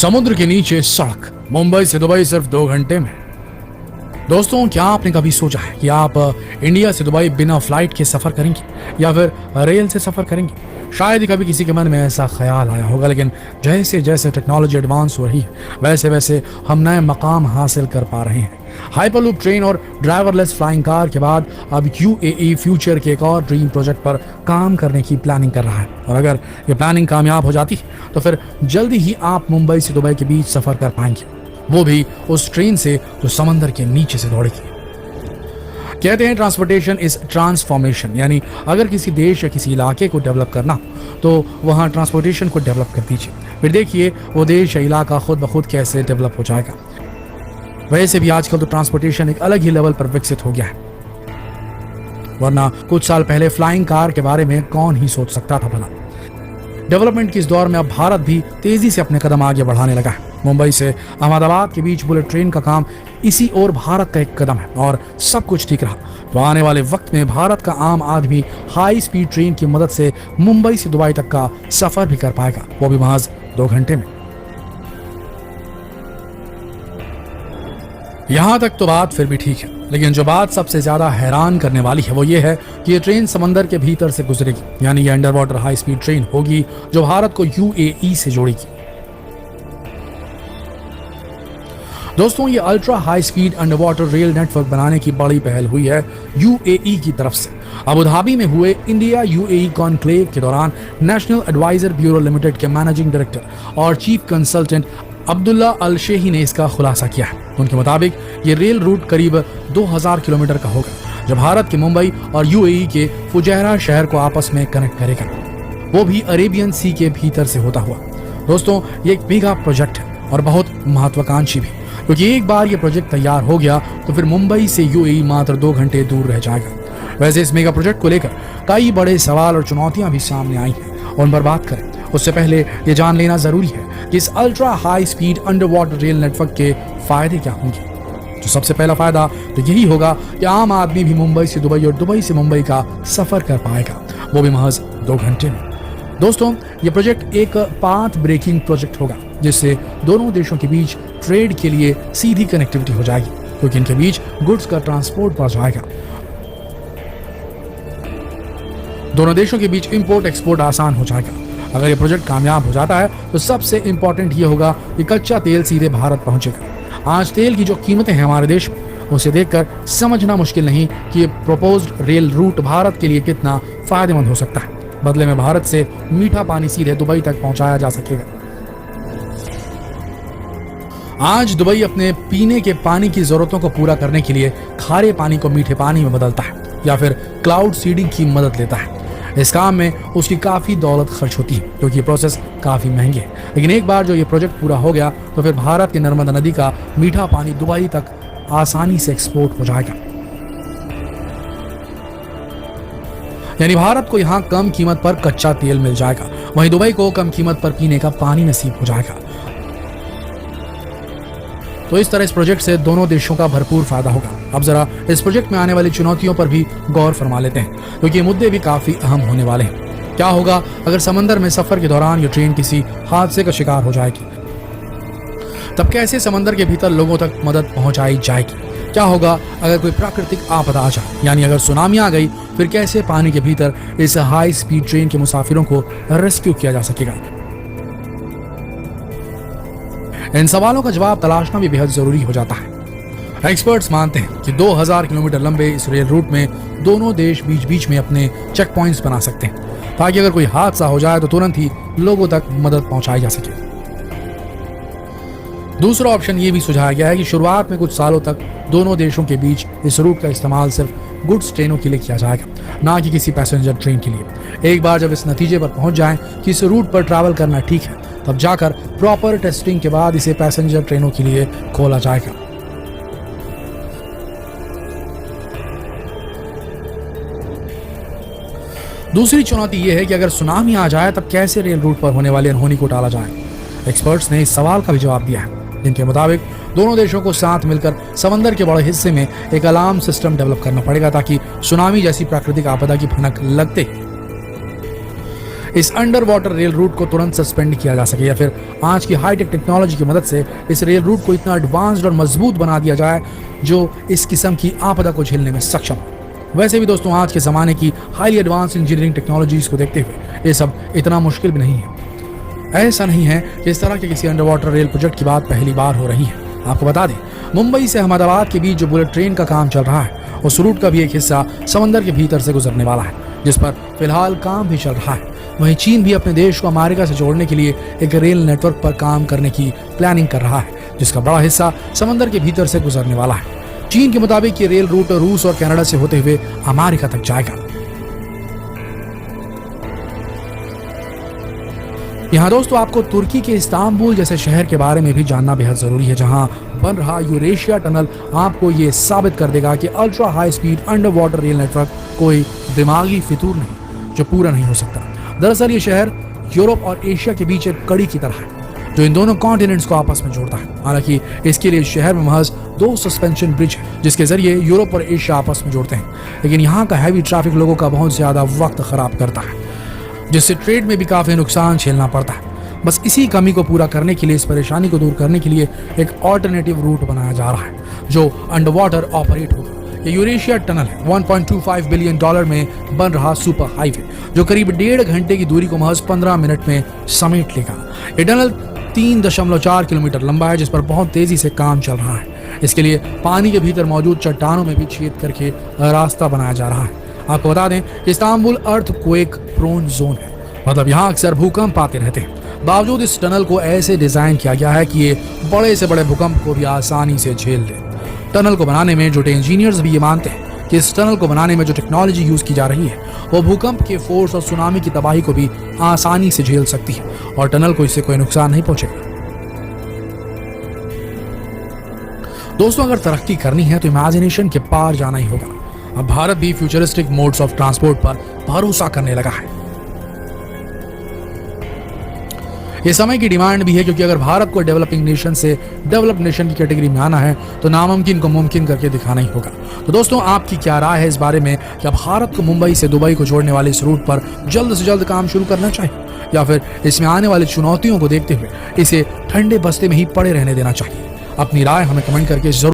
समुद्र के नीचे सड़क, मुंबई से दुबई सिर्फ 2 घंटे में। दोस्तों, क्या आपने कभी सोचा है कि आप इंडिया से दुबई बिना फ्लाइट के सफर करेंगे या फिर रेल से सफर करेंगे? शायद ही कभी किसी के मन में ऐसा ख्याल आया होगा, लेकिन जैसे जैसे टेक्नोलॉजी एडवांस हो रही है वैसे वैसे हम नए मकाम हासिल कर पा रहे हैं। हाइपरलूप ट्रेन और ड्राइवरलेस फ्लाइंग कार के बाद अब यूएई फ्यूचर के एक और ड्रीम प्रोजेक्ट पर काम करने की प्लानिंग कर रहा है। और अगर ये प्लानिंग कामयाब हो जाती है तो फिर जल्दी ही आप मुंबई से दुबई के बीच सफर कर पाएंगे, वो भी उस ट्रेन से जो समंदर के नीचे से दौड़ेगी। कहते हैं ट्रांसपोर्टेशन इज ट्रांसफॉर्मेशन, यानी अगर किसी देश या किसी इलाके को डेवलप करना तो वहां ट्रांसपोर्टेशन को डेवलप कर दीजिए, फिर देखिए वो देश या इलाका खुद ब खुद कैसे डेवलप हो जाएगा। वैसे भी आजकल तो ट्रांसपोर्टेशन एक अलग ही लेवल पर विकसित हो गया है, वरना कुछ साल पहले फ्लाइंग कार के बारे में कौन ही सोच सकता था भला। डेवलपमेंट के इस दौर में अब भारत भी तेजी से अपने कदम आगे बढ़ाने लगा है। मुंबई से अहमदाबाद के बीच बुलेट ट्रेन का काम इसी ओर भारत का एक कदम है, और सब कुछ ठीक रहा तो आने वाले वक्त में भारत का आम आदमी हाई स्पीड ट्रेन की मदद से मुंबई से दुबई तक का सफर भी कर पाएगा, वो भी महज 2 घंटे में। यहां तक तो बात फिर भी ठीक है, लेकिन जो बात सबसे ज्यादा हैरान करने वाली है वो ये है कि ये ट्रेन समंदर के भीतर से गुजरेगी, यानी ये under water high speed train होगी जो भारत को यूएई से जोड़ेगी। दोस्तों, ये ultra high speed under water rail network बनाने की बड़ी पहल हुई है यूएई की तरफ से। अबू धाबी में हुए इंडिया यूएई कॉन्क्लेव के दौरान नेशनल एडवाइजर ब्यूरो लिमिटेड के मैनेजिंग डायरेक्टर और चीफ कंसल्टेंट अब्दुल्ला अल शेही ने इसका खुलासा किया है। उनके मुताबिक ये रेल रूट करीब 2000 किलोमीटर का होगा, जो भारत के मुंबई और यूएई के फुजैरा शहर को आपस में कनेक्ट करेगा, वो भी अरेबियन सी के भीतर से होता हुआ। दोस्तों, ये एक मेगा प्रोजेक्ट है और बहुत महत्वाकांक्षी भी, क्योंकि एक बार ये प्रोजेक्ट तैयार हो गया तो फिर मुंबई से यूएई मात्र 2 घंटे दूर रह जाएगा। वैसे इस मेगा प्रोजेक्ट को लेकर कई बड़े सवाल और चुनौतियां भी सामने आई हैं, और उन पर बात करें उससे पहले ये जान लेना जरूरी है कि इस ultra high speed under water rail network के फायदे क्या होंगे। तो सबसे पहला फायदा तो यही होगा कि आम आदमी भी मुंबई से दुबई और दुबई से मुंबई का सफर कर पाएगा, वो भी महज 2 घंटे में। दोस्तों, ये प्रोजेक्ट एक पाथ ब्रेकिंग प्रोजेक्ट होगा, जिससे दोनों देशों के बीच ट्रेड के लिए सीधी कनेक्टिविटी हो जाएगी, क्योंकि इनके बीच गुड्स का ट्रांसपोर्ट बढ़ जाएगा। दोनों देशों के बीच इंपोर्ट एक्सपोर्ट आसान हो जाएगा। अगर ये प्रोजेक्ट कामयाब हो जाता है तो सबसे इंपॉर्टेंट ये होगा कि कच्चा तेल सीधे भारत पहुंचेगा। आज तेल की जो कीमतें हैं हमारे देश में, उसे देखकर समझना मुश्किल नहीं कि ये प्रपोज्ड रेल रूट भारत के लिए कितना फायदेमंद हो सकता है। बदले में भारत से मीठा पानी सीधे दुबई तक पहुंचाया जा सकेगा। आज दुबई अपने पीने के पानी की जरूरतों को पूरा करने के लिए खारे पानी को मीठे पानी में बदलता है या फिर क्लाउड सीडिंग की मदद लेता है। इस काम में उसकी काफी दौलत खर्च होती है, क्योंकि ये प्रोसेस काफी महंगी है। लेकिन एक बार जो ये प्रोजेक्ट पूरा हो गया तो फिर भारत की नर्मदा नदी का मीठा पानी दुबई तक आसानी से एक्सपोर्ट हो जाएगा, यानी भारत को यहाँ कम कीमत पर कच्चा तेल मिल जाएगा, वहीं दुबई को कम कीमत पर पीने का पानी नसीब हो जाएगा। तो इस तरह इस प्रोजेक्ट से दोनों देशों का भरपूर फायदा होगा। अब जरा इस प्रोजेक्ट में आने वाली चुनौतियों पर भी गौर फरमा लेते हैं, क्योंकि ये मुद्दे भी काफी अहम होने वाले हैं। क्या होगा अगर समंदर में सफर के दौरान ये ट्रेन किसी हादसे का शिकार हो जाएगी? तब कैसे समंदर के भीतर लोगों तक मदद पहुंचाई जाएगी? क्या होगा अगर कोई प्राकृतिक आपदा आ जाए, यानी अगर सुनामी आ गई, फिर कैसे पानी के भीतर इस हाई स्पीड ट्रेन के मुसाफिरों को रेस्क्यू किया जा सकेगा? इन सवालों का जवाब तलाशना भी बेहद जरूरी हो जाता है। एक्सपर्ट्स मानते हैं कि 2000 किलोमीटर लंबे इस रेल रूट में दोनों देश बीच बीच में अपने चेक पॉइंट्स बना सकते हैं, ताकि अगर कोई हादसा हो जाए तो तुरंत ही लोगों तक मदद पहुंचाई जा सके। दूसरा ऑप्शन ये भी सुझाया गया है कि शुरुआत में कुछ सालों तक दोनों देशों के बीच इस रूट का इस्तेमाल सिर्फ गुड्स ट्रेनों के लिए किया जाएगा, ना कि किसी पैसेंजर ट्रेन के लिए। एक बार जब इस नतीजे पर पहुंच जाएं कि इस रूट पर ट्रैवल करना ठीक है, तब जाकर प्रॉपर टेस्टिंग के बाद इसे पैसेंजर ट्रेनों के लिए खोला जाएगा। दूसरी चुनौती यह है कि अगर सुनामी आ जाए तब कैसे रेल रूट पर होने वाली अनहोनी को टाला जाए। एक्सपर्ट्स ने इस सवाल का भी जवाब दिया है, जिनके मुताबिक दोनों देशों को साथ मिलकर समंदर के बड़े हिस्से में एक अलार्म सिस्टम डेवलप करना पड़ेगा, ताकि सुनामी जैसी प्राकृतिक आपदा की भनक लगते इस अंडर वाटर रेल रूट को तुरंत सस्पेंड किया जा सके, या फिर आज की हाईटेक टेक्नोलॉजी की मदद से इस रेल रूट को इतना एडवांस्ड और मजबूत बना दिया जाए जो इस किस्म की आपदा को झेलने में सक्षम हो। वैसे भी दोस्तों, आज के ज़माने की हाईली एडवांस इंजीनियरिंग टेक्नोलॉजीज को देखते हुए ये सब इतना मुश्किल भी नहीं है। ऐसा नहीं है कि इस तरह के किसी अंडर वाटर रेल प्रोजेक्ट की बात पहली बार हो रही है। आपको बता दें, मुंबई से अहमदाबाद के बीच जो बुलेट ट्रेन का काम चल रहा है, उस रूट का भी एक हिस्सा समंदर के भीतर से गुजरने वाला है, जिस पर फिलहाल काम भी चल रहा है। वहीं चीन भी अपने देश को अमेरिका से जोड़ने के लिए एक रेल नेटवर्क पर काम करने की प्लानिंग कर रहा है, जिसका बड़ा हिस्सा समंदर के भीतर से गुजरने वाला है। चीन के मुताबिक ये रेल रूट रूस और कनाडा से होते हुए अमेरिका तक जाएगा। यहाँ दोस्तों, आपको तुर्की के इस्तांबुल जैसे शहर के बारे में भी जानना बेहद जरूरी है, जहां बन रहा यूरेशिया टनल आपको ये साबित कर देगा कि ultra high speed under water rail network कोई दिमागी फितूर नहीं जो पूरा नहीं हो सकता। दरअसल ये शहर यूरोप और एशिया के बीच एक कड़ी की तरह है जो इन दोनों कॉन्टिनेंट्स को आपस में जोड़ता है। हालांकि इसके लिए शहर में महज 2 सस्पेंशन ब्रिज है जिसके जरिए यूरोप और एशिया आपस में जोड़ते हैं, लेकिन यहाँ का हैवी ट्रैफिक लोगों का बहुत ज्यादा वक्त खराब करता है, जिससे ट्रेड में भी काफी नुकसान झेलना पड़ता है। बस इसी कमी को पूरा करने के लिए, इस परेशानी को दूर करने के लिए एक ऑल्टरनेटिव रूट बनाया जा रहा है जो अंडर वाटर ऑपरेट होगा। ये यूरेशिया टनल है, $1.25 बिलियन में बन रहा सुपर हाईवे जो करीब 1.5 घंटे की दूरी को महज 15 मिनट में समेट लेगा। ये टनल 3.4 किलोमीटर लंबा है, जिस पर बहुत तेजी से काम चल रहा है। इसके लिए पानी के भीतर मौजूद चट्टानों में भी छेद करके रास्ता बनाया जा रहा है। आपको बता दें, इस्तांबुल अर्थक्वेक प्रोन जोन है, मतलब यहाँ अक्सर भूकंप आते रहते हैं। बावजूद इस टनल को ऐसे डिजाइन किया गया है कि ये बड़े से बड़े भूकंप को भी आसानी से झेल ले। टनल को बनाने में जुटे इंजीनियर्स भी ये मानते हैं कि इस टनल को बनाने में जो टेक्नोलॉजी यूज की जा रही है वो भूकंप के फोर्स और सुनामी की तबाही को भी आसानी से झेल सकती है और टनल को इससे कोई नुकसान नहीं पहुंचेगा। दोस्तों, अगर तरक्की करनी है तो इमेजिनेशन के पार जाना ही होगा। अब भारत भी फ्यूचरिस्टिक मोड्स ऑफ ट्रांसपोर्ट पर भरोसा करने लगा है। ये समय की डिमांड भी है, क्योंकि अगर भारत को डेवलपिंग नेशन से डेवलप्ड नेशन की कैटेगरी में आना है तो नामुमकिन को मुमकिन करके दिखाना ही होगा। तो दोस्तों, आपकी क्या राय है इस बारे में? क्या भारत को मुंबई से दुबई को जोड़ने वाले इस रूट पर जल्द से जल्द काम शुरू करना चाहिए, या फिर इसमें आने वाली चुनौतियों को देखते हुए इसे ठंडे बस्ते में ही पड़े रहने देना चाहिए? अपनी राय हमें कमेंट करके जरूर